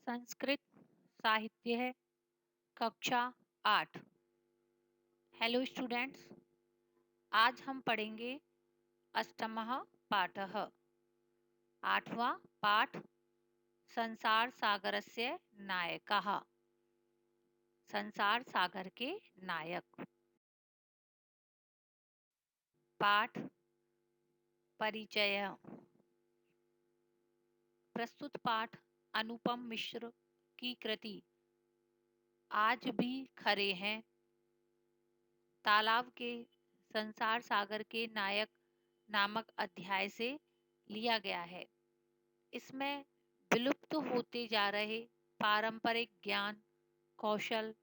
संस्कृत साहित्य कक्षा 8। Hello students, आज हम पढ़ेंगे अष्टमः पाठः, आठवां पाठ संसार सागरस्य नायकः। संसार सागर के नायक। पाठ परिचय। प्रस्तुत पाठ अनुपम मिश्र की कृति आज भी खरे हैं तालाब के संसार सागर के नायक नामक अध्याय से लिया गया है। इसमें विलुप्त होते जा रहे पारंपरिक ज्ञान, कौशल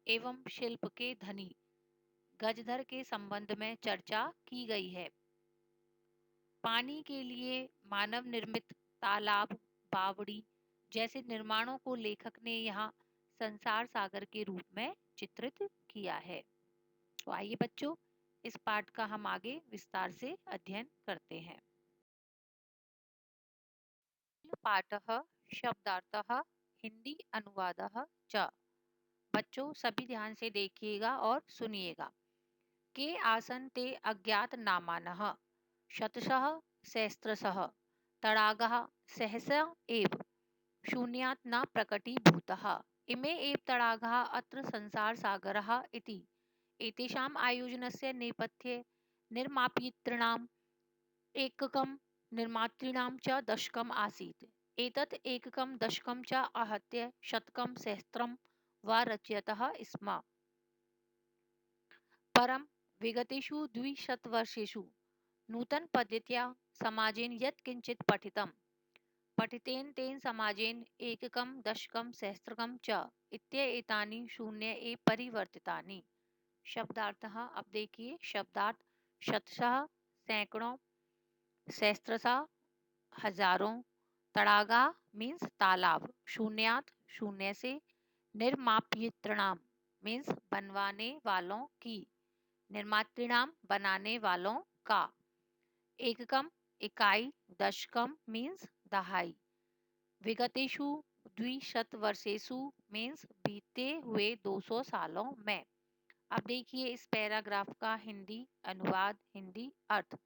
एवं शिल्प के धनी गजधर के संबंध में चर्चा की गई है। पानी के लिए मानव निर्मित तालाब, बावड़ी जैसे निर्माणों को लेखक ने यहाँ संसार सागर के रूप में चित्रित किया है। तो आइए बच्चों, इस पाठ का हम आगे विस्तार से अध्ययन करते हैं। पाठः शब्दार्थः हिंदी अनुवादः च। बच्चों सभी ध्यान से देखिएगा और सुनिएगा। के आसन ते अज्ञात नामानः शतशः सहस्त्रशः तडागः सहसा एव शून्यात् न प्रकटीभूतः इमे एव तडागः अत्र संसार सागरः इति। एतेषाम् आयोजनस्य नेपथ्ये निर्मापयितॄणाम् एककं निर्मातॄणां च दशकम् आसीत्। एतत् एककं दशकं च आहत्य शतकं सहस्त्रं वा रचयतः स्म। परं विगतेषु 200 वर्षेषु नूतनपद्धत्या समाजेन यत् किञ्चित् पठितेन तेन समाजेन एककं दशकं सहस्त्रकं च इत्येतानि शून्य एव परिवर्तितानि। शब्दार्थः। अब देखिए शब्दार्थ। शतशः सैकड़ों, सहस्त्रशः हजारों, तड़ागा मीन्स तालाब, शून्यात शून्य से, निर्मापयितृणाम मीन्स बनवाने वालों की, निर्मातृणाम बनाने वालों का, एककम इकाई, दशकम मीन्स दहाई, विगतेषु द्विशत वर्षेषु मीन्स बीते हुए 200 सालों में। अब देखिए इस पैराग्राफ का हिंदी अनुवाद, हिंदी अर्थ।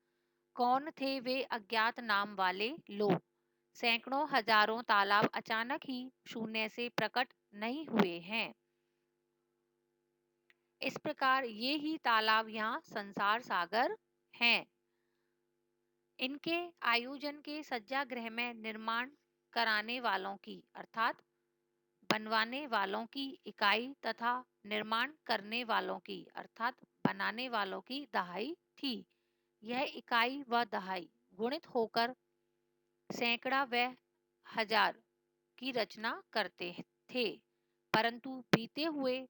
कौन थे वे अज्ञात नाम वाले लोग? सैकड़ों हजारों तालाब अचानक ही शून्य से प्रकट नहीं हुए हैं। इस प्रकार ये ही तालाब यहाँ संसार सागर हैं। इनके आयोजन के सज्जागृह में निर्माण कराने वालों की अर्थात बनवाने वालों की इकाई तथा निर्माण करने वालों की अर्थात बनाने वालों की दहाई थी। यह इकाई व दहाई गुणित होकर सैकड़ा व हजार की रचना करते थे। परंतु बीते हुए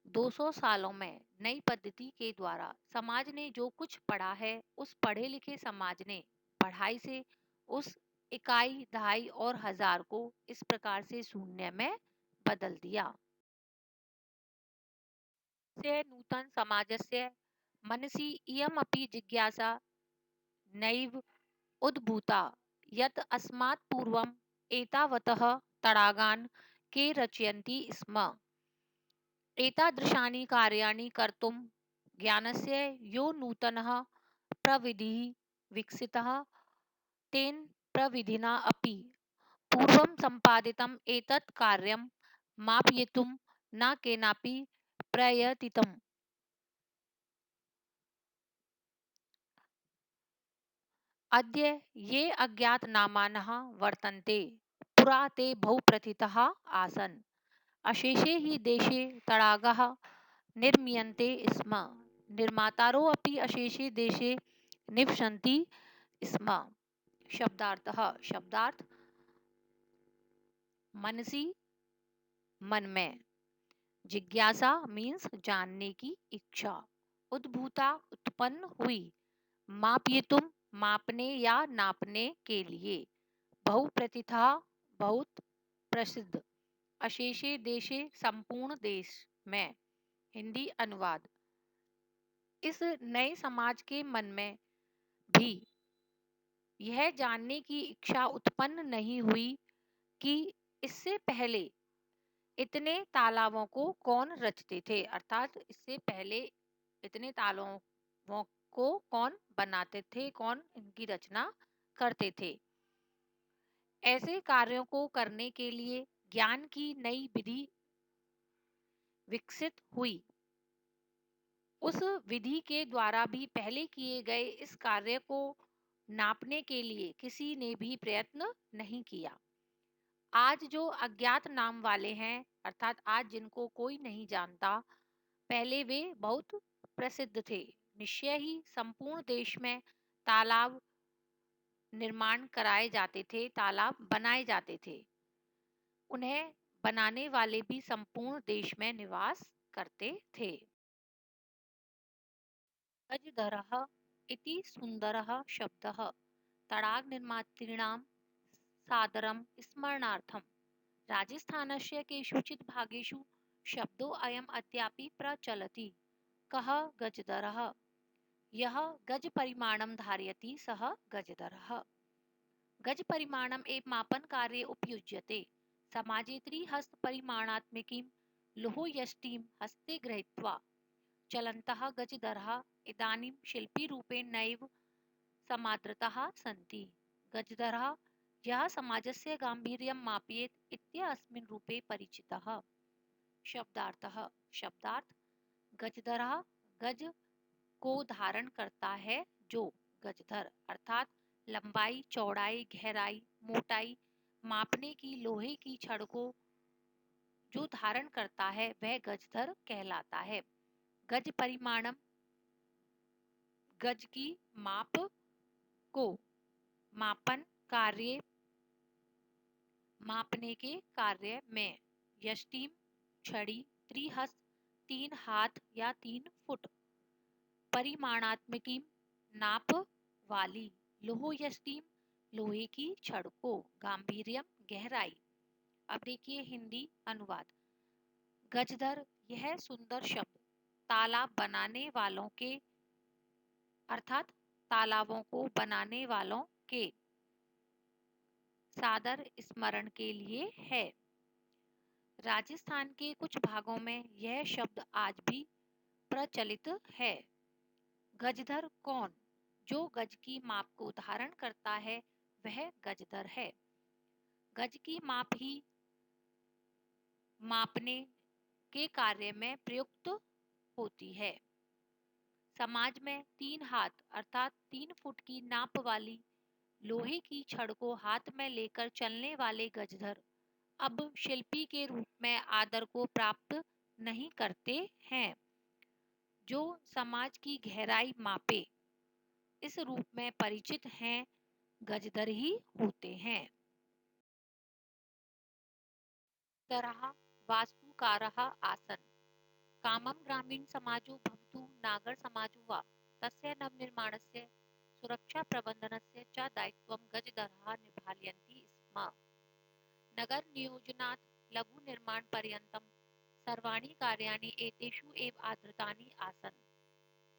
200 सालों में नई पद्धति के द्वारा समाज ने जो कुछ पढ़ा है, उस पढ़े लिखे समाज ने पढ़ाई से उस इकाई, दहाई और हजार को इस प्रकार से शून्य में बदल दिया। से नूतन समाजस्य मनसि इयमपि जिज्ञासा नैव उद्भूता यत् अस्मात् पूर्वम् एतावतः तडागान् के रचयन्ति स्म। एतादृशानि कार्याणि कर्तुं ज्ञानस्य यो नूतनः प्रविधिः विकसितः तेन प्रविधिना अपि पूर्वं सम्पादितम् एतत् कार्यं मापयितुं न केनापि प्रयतितम्। अद्य ये अज्ञातनामानः वर्तन्ते पुरा ते बहुप्रथिताः आसन्। अशेषे हि देशे तडागाः निर्मीयन्ते स्म। निर्मातारो अपि अशेषे देशे निवसन्ति स्म। शब्दार्थः। शब्दार्थ मनसी मन में, जिज्ञासा मीन्स जानने की इच्छा, उद्भूता उत्पन्न हुई, मापयितुम मापने या नापने के लिए, बहुप्रतिथा बहुत प्रसिद्ध, अशेषे देशे संपूर्ण देश में। हिंदी अनुवाद। इस नए समाज के मन में भी यह जानने की इच्छा उत्पन्न नहीं हुई कि इससे पहले इतने तालाबों को कौन रचते थे, अर्थात इससे पहले इतने तालाबों को कौन बनाते थे, कौन इनकी रचना करते थे। ऐसे कार्यों को करने के लिए ज्ञान की नई विधि विकसित हुई। उस विधि के द्वारा भी पहले किए गए इस कार्य को नापने के लिए किसी ने भी प्रयत्न नहीं किया। आज जो अज्ञात नाम वाले हैं, अर्थात आज जिनको कोई नहीं जानता, पहले वे बहुत प्रसिद्ध थे। निश्चय ही संपूर्ण देश में तालाब निर्माण कराए जाते थे, तालाब बनाए जाते थे। उन्हें बनाने वाले भी संपूर्ण देश में निवास करते थे। अजदरः इति सुन्दरः शब्दः तडागनिर्मातॄणां सादरं स्मरणार्थं राजस्थानस्य केषुचित् भागेषु शब्दोऽयम् अद्यापि प्रचलति। कः गजदरः? यः गजपरिमाणं धारयति सः गजदरः। गजपरिमाणम् एव मापनकार्ये उपयुज्यते। समाजे त्रिहस्तपरिमाणात्मिकीं लोहयष्टिं हस्ते गृहीत्वा चलन्तः गजदरः इदानीं शिल्पीरूपेण नैव समादृताः सन्ति। गजदरः यः समाजस्य गाम्भीर्यं मापयेत् इत्यस्मिन् रूपे परिचितः। शब्दार्थः। शब्दार्थ गजदरः गज को धारण करता है जो गजधर अर्थात लंबाई, चौड़ाई, गहराई, मोटाई मापने की लोहे की छड़ को जो धारण करता है वह गजधर कहलाता है। गज परिमाणम गज की माप को मापन कार्य मापने के कार्य में यष्टिम छड़ी त्रिहस्त 3 हाथ या 3 फुट परिमाणात्मकीम नाप वाली लोहयष्टिम लोहे की छड़ को गांभीर्यम गहराई। अब देखिए हिंदी अनुवाद। गजधर यह सुंदर शब्द तालाब बनाने वालों के अर्थात तालाबों को बनाने वालों के सादर स्मरण के लिए है। राजस्थान के कुछ भागों में यह शब्द आज भी प्रचलित है। गजधर कौन? जो गज की माप को धारण करता है वह गजधर है। गज की माप ही मापने के कार्य में प्रयुक्त होती है। समाज में 3 हाथ अर्थात 3 फुट की नाप वाली लोहे की छड़ को हाथ में लेकर चलने वाले गजधर अब शिल्पी के रूप में आदर को प्राप्त नहीं करते हैं। जो समाज की गहराई मापे इस रूप में परिचित हैं गजधर ही होते हैं। तरः वास्तुकारः आसन् कामं ग्रामीण समाजो भवतु नागर समाजो वा तस्य नवनिर्माणस्य सुरक्षा प्रबंधनस्य च दायित्वं गजधरः निभालयन्ति स्म। नगर नियोजनात् लघु निर्माण पर्यन्तं सर्वाणि कार्याणि एतेषु एव आधृतानि आसन्।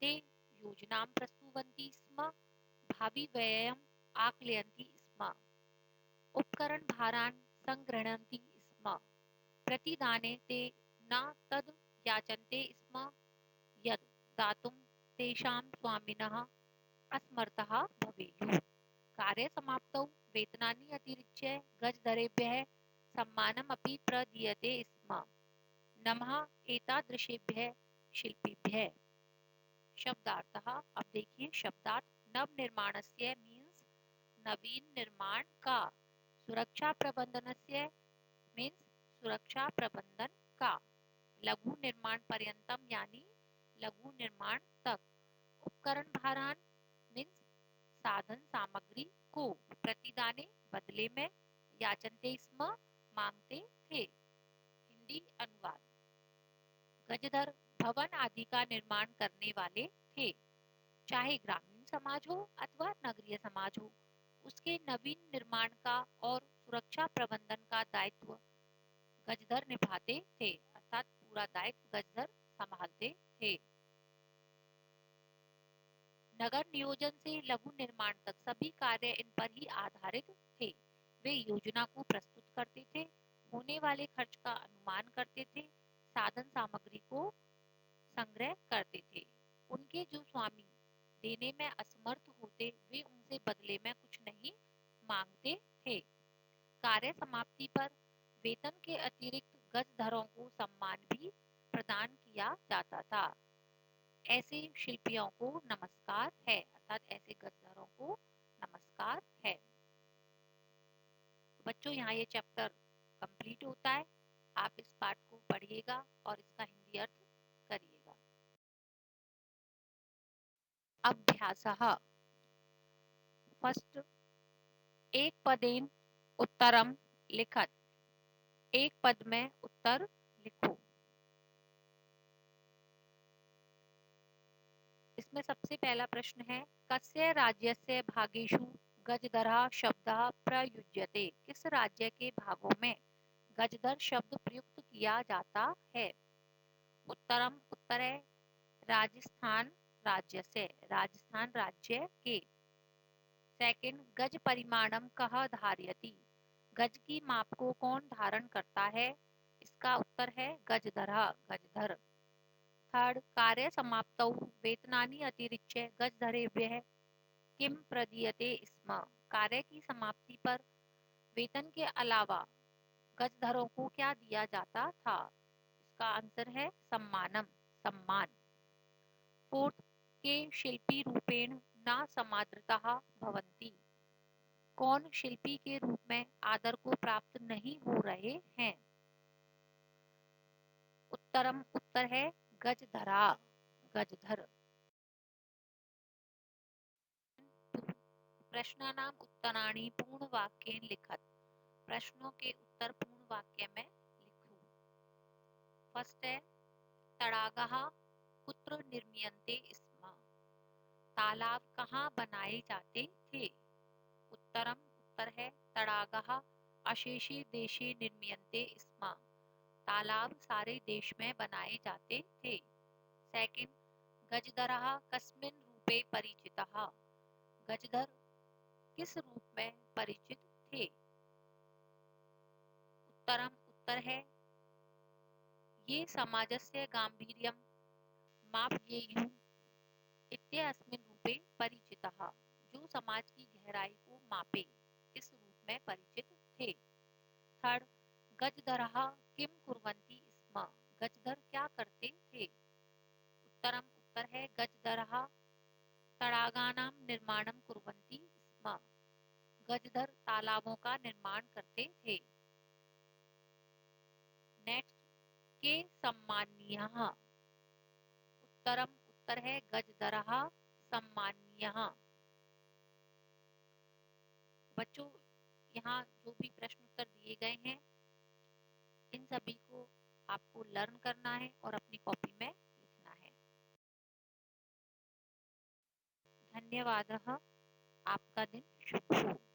ते योजनां प्रस्तुवन्ति स्म, भावि व्ययम् आकलयन्ति स्म, उपकरण भारान् सङ्गृह्णन्ति स्म। प्रतिदाने ते न तद् याचन्ते स्म यद् दातुं तेषां स्वामिनः असमर्थाः भवेयुः। कार्यसमाप्तौ वेतनानि अतिरिच्य गजधरेभ्यः सम्मानमपि प्रदीयते स्म। नमः एतादृशेभ्यः शिल्पिभ्यः। शब्दार्थः। अब देखिए शब्दार्थ। नव निर्माणस्य मीन्स नवीन निर्माण का। सुरक्षा प्रबंधनस्य मीन्स सुरक्षा प्रबंधन का। लघु निर्माण पर्यंतम यानी लघु निर्माण तक। उपकरण भारान मीन्स साधन सामग्री को। प्रतिदाने बदले में। याचनते स्म मांगते थे। हिंदी अनुवाद। गजधर भवन आदि का निर्माण करने वाले थे। चाहे ग्रामीण समाज हो अथवा नगरीय समाज हो, उसके नवीन निर्माण का और सुरक्षा प्रबंधन का दायित्व गजधर निभाते थे अर्थात पूरा दायित्व गजधर संभालते थे। नगर नियोजन से लघु निर्माण तक सभी कार्य इन पर ही आधारित थे। वे योजना को प्रस्तुत करते थे होने वाले खर्च का अनुमान करते थे, साधन सामग्री को संग्रह करते थे। उनके जो स्वामी देने में असमर्थ होते, वे उनसे बदले में कुछ नहीं मांगते थे। कार्य समाप्ति पर वेतन के अतिरिक्त गजधरों को सम्मान भी प्रदान किया जाता था। ऐसे शिल्पियों को नमस्कार है, अर्थात ऐसे गजधरों को नमस्कार है। बच्चों, यहाँ ये चैप्टर कंप्लीट होता है। आप इस पाठ को पढ़िएगा और इसका हिंदी अर्थ करिएगा। अभ्यासः फर्स्ट, एक पदेन उत्तरम लिखत। एक पद में उत्तर लिखो। इसमें सबसे पहला प्रश्न है, कस्य राज्यस्य भागेषु गजदरः शब्दः प्रयुज्यते। किस राज्य के भागों में गजदर शब्द प्रयुक्त किया जाता है? उत्तरम उत्तर है राजस्थान राज्य से, राजस्थान राज्य के। सेकंड, गज परिमाणम कह धारयति। गज की माप को कौन धारण करता है? इसका उत्तर है गजधरः, गजधर। थर्ड, कार्य समाप्तौ वेतनानि अतिरिच्य गजधरेभ्यः किम प्रदीयते स्म। कार्य की समाप्ति पर वेतन के अलावा गजधरों को क्या दिया जाता था? इसका आंसर है सम्मानम, सम्मान। फोर्थ, के शिल्पी रूपेण न समादृताः भवन्ति। कौन शिल्पी के रूप में आदर को प्राप्त नहीं हो रहे हैं? उत्तरम उत्तर है गजधरा, गजधर। प्रश्नानाम उत्तराणि पूर्ण वाक्येन लिखत। प्रश्नों के उत्तर पूर्ण वाक्य में लिखो। फर्स्ट है, तड़ागः कुत्र निर्मीयन्ते स्म। तालाब कहाँ बनाए जाते थे? उत्तरम उत्तर है तड़ागः अशेषे देशे निर्मीयन्ते स्म। तालाब सारे देश में बनाए जाते थे। सेकंड, गजधरः कस्मिन् रूपे परिचितः। गजधर किस रूप में परिचित थे? उत्तरम उत्तर है ये समाजस्य गांभीर्यं मापयेयुः इत्यस्मिन् रूपे परिचितः। जो समाज की गहराई को मापे, इस रूप में परिचित थे। थर्ड, गजधरः किम कुर्वन्ति स्म। गजधर क्या करते थे? उत्तरम उत्तर है गजधरः तड़ागानां निर्माणं कुर्वन्ति स्म। गजधर तालाबों का निर्माण करते थे। नेक्स्ट, के सम्मानीयः। उत्तरम उत्तर है गजधरः सम्मानीयः। बच्चों, यहाँ जो भी प्रश्न उत्तर दिए गए हैं, इन सभी को आपको लर्न करना है और अपनी कॉपी में लिखना है। धन्यवाद। आपका दिन शुभ हो।